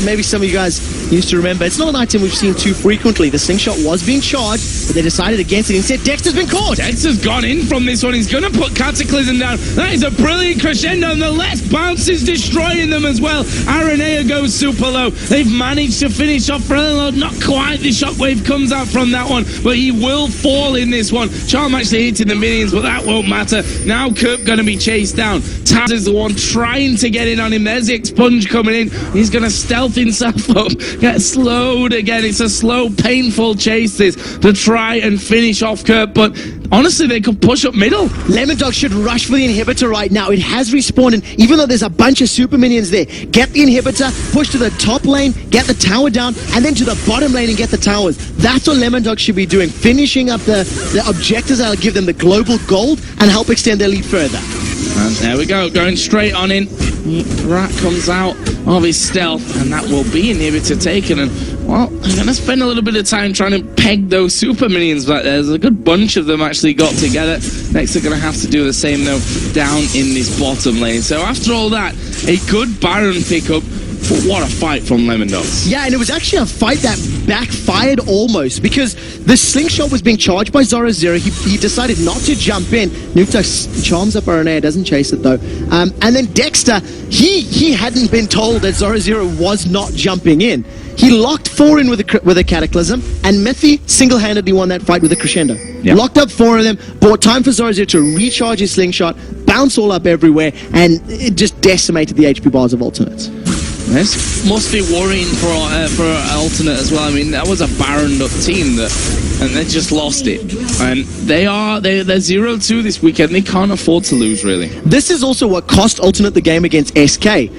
maybe some of you guys used to remember. It's not an item we've seen too frequently. The slingshot was being charged, but they decided against it. Instead, Dexter's been caught. Dexter's gone in from this one. He's going to put Cataclysm down. That is a brilliant crescendo, and the left bounce is destroying them as well. Aranea goes super low. They've managed to finish off Freljord. Not quite. The shockwave comes out from that one, but he will fall in this one. Charm actually hitting the minions, but that won't matter. Now Kerp going to be chased down. Taz is the one trying to get in on him. There's the expunge coming in. He's going to stealth himself up, get slowed again. It's a slow, painful chase this to try and finish off Kerp, but honestly, they could push up middle. Lemondog should rush for the inhibitor right now. It has respawned, and even though there's a bunch of super minions there, get the inhibitor, push to the top lane, get the tower down, and then to the bottom lane and get the towers. That's what Lemondog should be doing, finishing up the objectives that'll give them the global gold and help extend their lead further. And there we go, going straight on in. Rat comes out of his stealth, and that will be inhibitor taken. And well, I'm going to spend a little bit of time trying to peg those super minions back there. There's a good bunch of them actually got together. Next, they're going to have to do the same, though, down in this bottom lane. So after all that, a good Baron pickup. But what a fight from Lemondogs. Yeah, and it was actually a fight that backfired almost, because the slingshot was being charged by Zoro Zero. He decided not to jump in. Nukta charms up Aranea, doesn't chase it though. And then Dexter, he hadn't been told that Zoro Zero was not jumping in. He locked 4 in with a Cataclysm, and Methy single-handedly won that fight with a crescendo. Yep. Locked up 4 of them, bought time for Zoro Zero to recharge his slingshot, bounce all up everywhere, and it just decimated the HP bars of alternates. This must be worrying for alternate as well. I mean, that was a Baron up team and they just lost it. And they're 0-2 this weekend. They can't afford to lose, really. This is also what cost alternate the game against SK.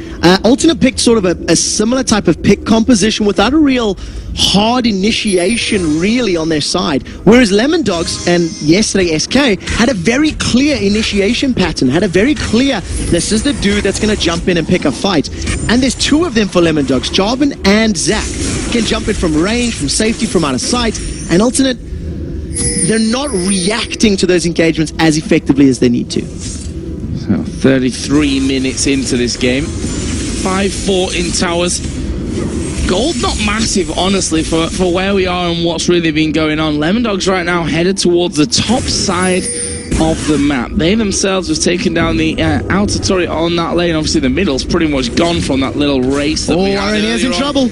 Alternate picked sort of a similar type of pick composition without a real hard initiation really on their side, whereas Lemondogs and yesterday SK had a very clear initiation pattern, had a very clear, this is the dude that's going to jump in and pick a fight. And there's 2 of them for Lemondogs, Jarvan and Zac. Can jump in from range, from safety, from out of sight, and alternate, they're not reacting to those engagements as effectively as they need to. So 33 minutes into this game, 5-4 in towers. Gold not massive, honestly, for where we are and what's really been going on. Lemondogs right now headed towards the top side of the map. They themselves have taken down the outer turret on that lane. Obviously, the middle's pretty much gone from that little race that we had. Arenea's in trouble.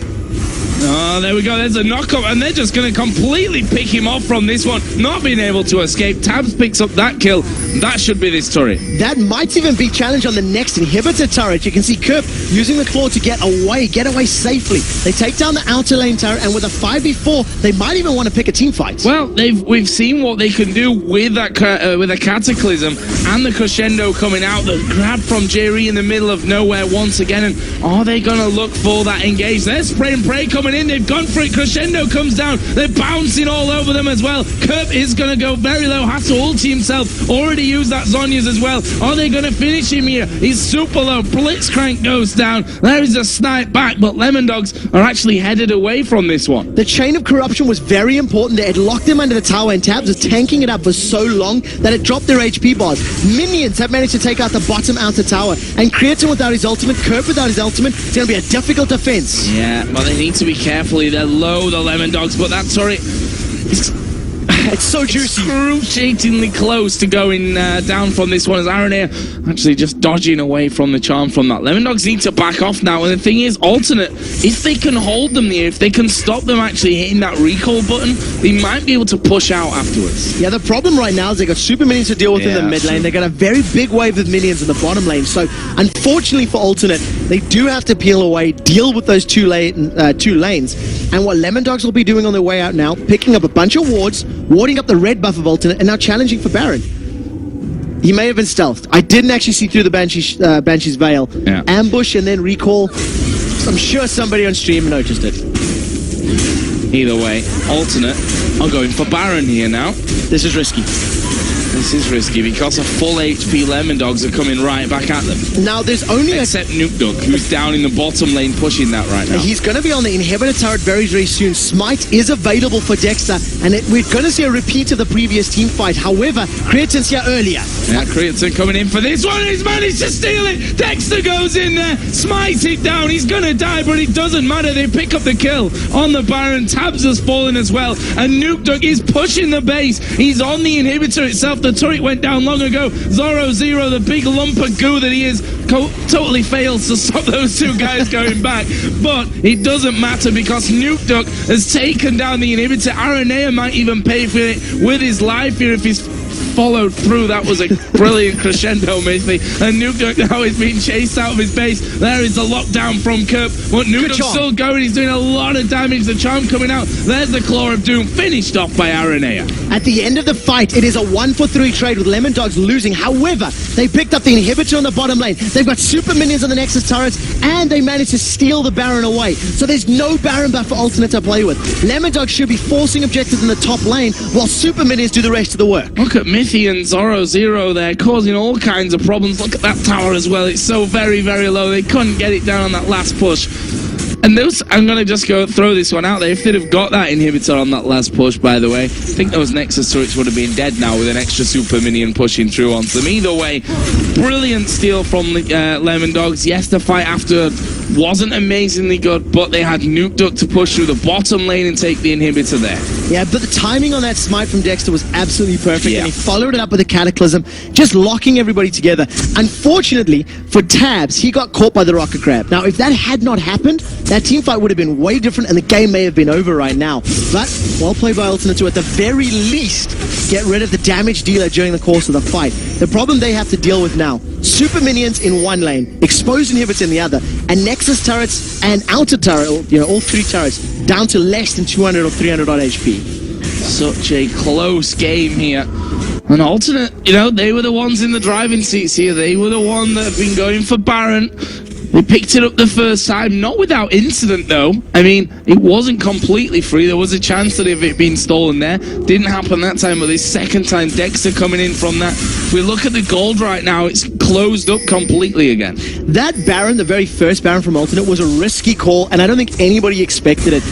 Oh, there we go. There's a knock-up, and they're just going to completely pick him off from this one, not being able to escape. Tabs picks up that kill. That should be this turret. That might even be challenged on the next inhibitor turret. You can see Kerp using the claw to get away safely. They take down the outer lane turret, and with a 5v4, they might even want to pick a team fight. Well, we've seen what they can do with that with a Cataclysm and the crescendo coming out. The grab from Jerry in the middle of nowhere once again, and are they going to look for that engage? There's spray and pray coming in. They've gone for it. Crescendo comes down. They're bouncing all over them as well. Kerp is going to go very low. Has to ulti himself. Already used that Zhonya's as well. Are they going to finish him here? He's super low. Blitzcrank goes down. There is a snipe back, but Lemondogs are actually headed away from this one. The chain of corruption was very important there. It locked them under the tower, and Tabs was tanking it up for so long that it dropped their HP bars. Minions have managed to take out the bottom outer tower, and Creatin without his ultimate, Kerp without his ultimate, it's going to be a difficult defense. Yeah, but they need to be careful. They're low, the Lemondogs, but that turret it's so juicy. Excruciatingly close to going down from this one, as Aranea actually just dodging away from the charm from that. Lemondogs need to back off now, and the thing is, alternate, if they can hold them there, if they can stop them actually hitting that recall button, they might be able to push out afterwards. Yeah, the problem right now is they got super minions to deal with in the mid lane. They got a very big wave of minions in the bottom lane, so unfortunately for alternate, they do have to peel away, deal with those two lanes. And what Lemondogs will be doing on their way out now, picking up a bunch of wards, warding up the red buff of alternate, and now challenging for Baron. He may have been stealthed. I didn't actually see through the Banshee's Veil. Yeah. Ambush and then recall. I'm sure somebody on stream noticed it. Either way, alternate are going for Baron here now. This is risky. This is risky because a full HP Lemon Dogs are coming right back at them. Now, there's only except Nuke, who's down in the bottom lane pushing that right now. He's going to be on the inhibitor turret very, very soon. Smite is available for Dexter, and we're going to see a repeat of the previous team fight. However, Creatin's here earlier. Yeah, Creatin coming in for this one. He's managed to steal it. Dexter goes in there, smites it down. He's going to die, but it doesn't matter. They pick up the kill on the Baron. Tabs has fallen as well, and Nuke is pushing the base. He's on the inhibitor itself. The turret went down long ago. Zoro, the big lump of goo that he is, totally fails to stop those two guys going back. But it doesn't matter because Nuke has taken down the inhibitor. Aranea might even pay for it with his life here if he's followed through. That was a brilliant crescendo, Mithy. And Nuke now is being chased out of his base. There is the lockdown from Kerp. But Nuke still going. He's doing a lot of damage. The charm coming out. There's the Claw of Doom, finished off by Aranea. At the end of the fight, it is a 1-for-3 trade with Lemon Dogs losing. However, they picked up the inhibitor on the bottom lane. They've got super minions on the Nexus turrets, and they managed to steal the Baron away. So there's no Baron buff for Alternate to play with. Lemon Dogs should be forcing objectives in the top lane, while super minions do the rest of the work. Look at Mithy and Zoro there, causing all kinds of problems. Look at that tower as well. It's so very, very low. They couldn't get it down on that last push. And those, I'm going to just go throw this one out there. If they'd have got that inhibitor on that last push, by the way, I think those Nexus turrets would have been dead now with an extra super minion pushing through onto them. Either way, brilliant steal from the Lemon Dogs. Yes, the fight after wasn't amazingly good, but they had Nuke to push through the bottom lane and take the inhibitor there. Yeah, but the timing on that smite from Dexter was absolutely perfect, and he followed it up with a Cataclysm, just locking everybody together. Unfortunately, for Tabs, he got caught by the Rocket Crab. Now, if that had not happened, that team fight would have been way different, and the game may have been over right now. But, well played by Alternate to, at the very least, get rid of the damage dealer during the course of the fight. The problem they have to deal with now, super minions in one lane, exposed inhibitors in the other, and Nexus turrets and outer turret, all three turrets, down to less than 200 or 300 odd HP. Such a close game here. And Alternate, they were the ones in the driving seats here. They were the one that have been going for Baron. They picked it up the first time, not without incident though. I mean, it wasn't completely free. There was a chance that if it had been stolen there. Didn't happen that time, but this second time, Dexter coming in from that. If we look at the gold right now, it's closed up completely again. That Baron, the very first Baron from Alternate, was a risky call, and I don't think anybody expected it.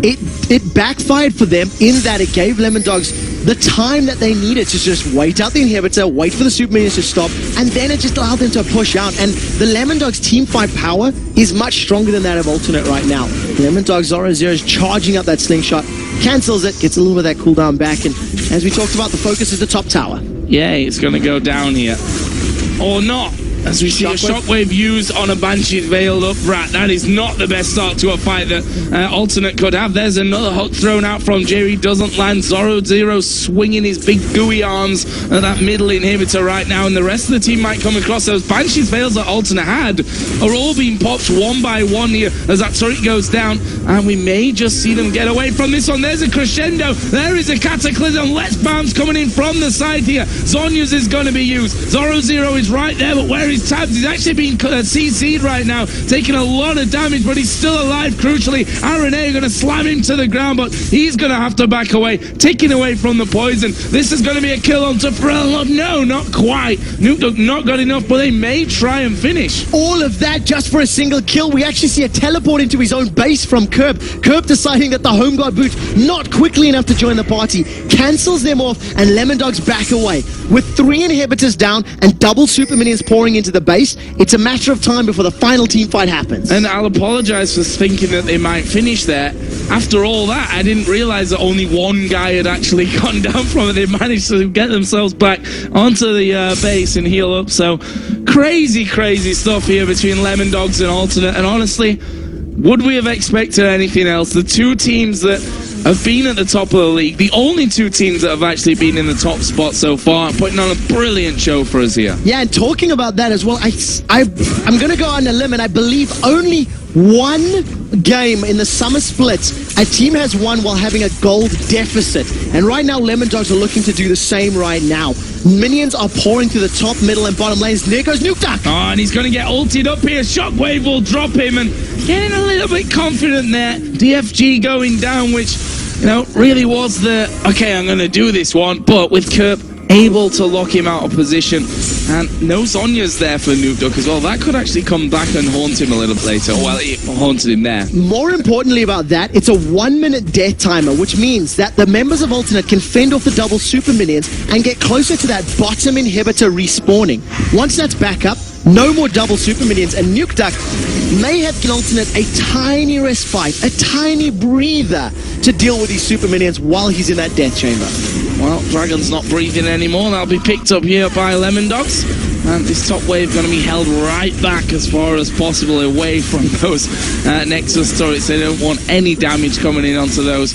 It backfired for them in that it gave Lemon Dogs the time that they needed to just wait out the inhibitor, wait for the super minions to stop, and then it just allowed them to push out. And the Lemon Dogs team fight power is much stronger than that of Alternate right now. Lemon Dogs Zoro is charging up that slingshot, cancels it, gets a little bit of that cooldown back, and as we talked about, the focus is the top tower. Yeah, it's going to go down here. Or not. As we see a shockwave used on a Banshee's veiled up rat. That is not the best start to a fight that Alternate could have. There's another hook thrown out from Jerry. Doesn't land. Zoro swinging his big gooey arms at that middle inhibitor right now. And the rest of the team might come across. Those Banshee's veils that Alternate had are all being popped one by one here as that turret goes down. And we may just see them get away from this one. There's a crescendo. There is a Cataclysm. Less bombs coming in from the side here. Zhonya's is going to be used. Zoro is right there, but where is Tabs? He's actually being CC'd right now, taking a lot of damage, but he's still alive, crucially. Aranea going to slam him to the ground, but he's going to have to back away, taking away from the poison. This is going to be a kill on Tafrel. No, not quite. Nuke not got enough, but they may try and finish. All of that just for a single kill. We actually see a teleport into his own base from Kerp. Kerp deciding that the home guard boot not quickly enough to join the party, cancels them off, and Lemon Dogs back away. With 3 inhibitors down and double super minions pouring into the base, it's a matter of time before the final team fight happens. And I'll apologize for thinking that they might finish there. After all that, I didn't realize that only one guy had actually gone down from it. They managed to get themselves back onto the base and heal up. So crazy stuff here between Lemon Dogs and Alternate. And honestly, would we have expected anything else? The two teams that have been at the top of the league, the only two teams that have actually been in the top spot so far, putting on a brilliant show for us here. Yeah, and talking about that as well, I'm going to go on a limb, and I believe only one game in the summer splits a team has won while having a gold deficit. And right now, Lemon Dogs are looking to do the same right now. Minions are pouring through the top, middle, and bottom lanes. There goes Nuke. Oh, and he's going to get ulted up here. Shockwave will drop him, and getting a little bit confident there. DFG going down, which, really was the, okay, I'm going to do this one. But with Kerp able to lock him out of position. And no Zhonya's there for Nukeduck as well. That could actually come back and haunt him a little bit later. Well, it haunted him there. More importantly about that, it's a 1-minute death timer, which means that the members of Alternate can fend off the double super minions and get closer to that bottom inhibitor respawning. Once that's back up, no more double super minions, and Nukeduck may have given Alternate a tiny respite, a tiny breather to deal with these super minions while he's in that death chamber. Well, Dragon's not breathing anymore. They'll be picked up here by Lemondogs. And this top wave going to be held right back as far as possible away from those Nexus turrets. They don't want any damage coming in onto those.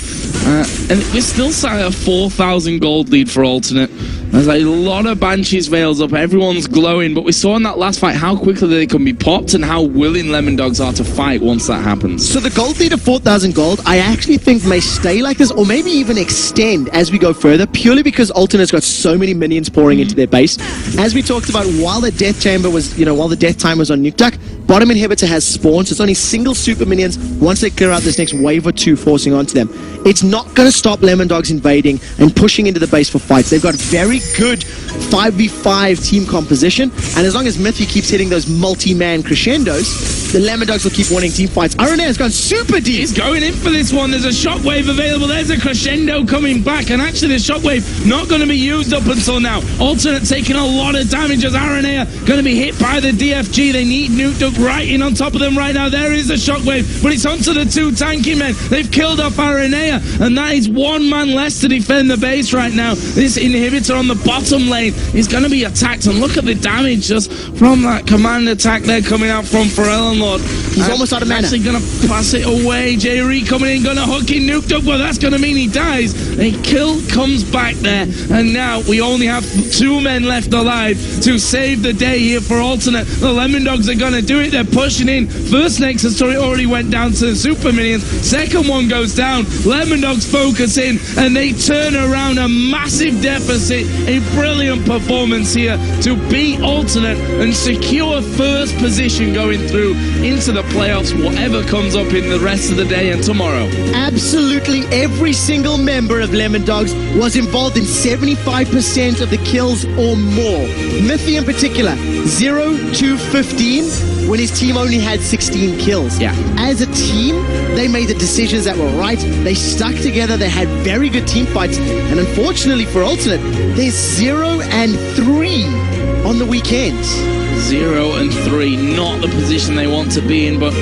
And we're still sat at a 4,000 gold lead for Alternate. There's a lot of Banshees Veils up, everyone's glowing, but we saw in that last fight how quickly they can be popped and how willing Lemondogs are to fight once that happens. So the gold lead of 4,000 gold, I actually think may stay like this, or maybe even extend as we go further, purely because Alternate's got so many minions pouring into their base. As we talked about, while the death chamber was, while the death time was on Nukeduck, bottom inhibitor has spawned, so it's only single super minions once they clear out this next wave or two forcing onto them. It's not going to stop Lemondogs invading and pushing into the base for fights. They've got very good 5v5 team composition, and as long as Mythy keeps hitting those multi-man crescendos, the Lemondogs will keep winning team fights. Arena's gone super deep. He's going in for this one. There's a shockwave available. There's a crescendo coming back, and actually the shockwave not going to be used up until now. Alternate taking a lot of damage as Aranea going to be hit by the DFG. They need Nukeduck right in on top of them right now. There is a shockwave, but it's onto the two tanky men. They've killed off Aranea, and that is one man less to defend the base right now. This inhibitor on the bottom lane is going to be attacked, and look at the damage just from that command attack there coming out from Pharrell Lord. He's almost out of mana. Actually going to pass it away. J-Ree coming in, going to hook in Nukeduck. Well, that's going to mean he dies. A kill comes back there, and now we only have 2 men left alive to save the day here for Alternate. The Lemondogs are going to do it. They're pushing in. First Nexus turret already went down to the super minions. Second one goes down. Lemondogs focus in, and they turn around a massive deficit. A brilliant performance here to beat Alternate and secure first position going through into the playoffs, whatever comes up in the rest of the day and tomorrow. Absolutely every single member of Lemondogs was involved in 75% of the kills or more. Mythy in particular, 0-15 when his team only had 16 kills. Yeah. As a team, they made the decisions that were right. They stuck together. They had very good team fights. And unfortunately for Alternate, they're 0-3 on the weekends. 0-3, not the position they want to be in, but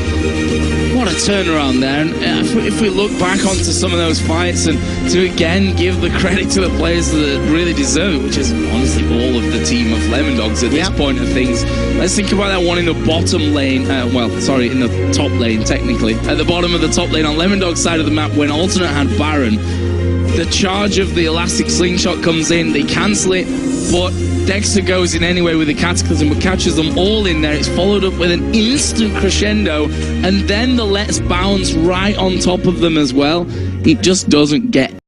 what a turnaround there. And if we look back onto some of those fights and to again give the credit to the players that really deserve it, which is honestly all of the team of Lemondogs at this point of things. Let's think about that one in the bottom lane, in the top lane technically. At the bottom of the top lane on Lemondog's side of the map when Alternate had Baron. The charge of the elastic slingshot comes in, they cancel it, but Dexter goes in anyway with the Cataclysm, but catches them all in there. It's followed up with an instant crescendo, and then the Let's bounce right on top of them as well. It just doesn't get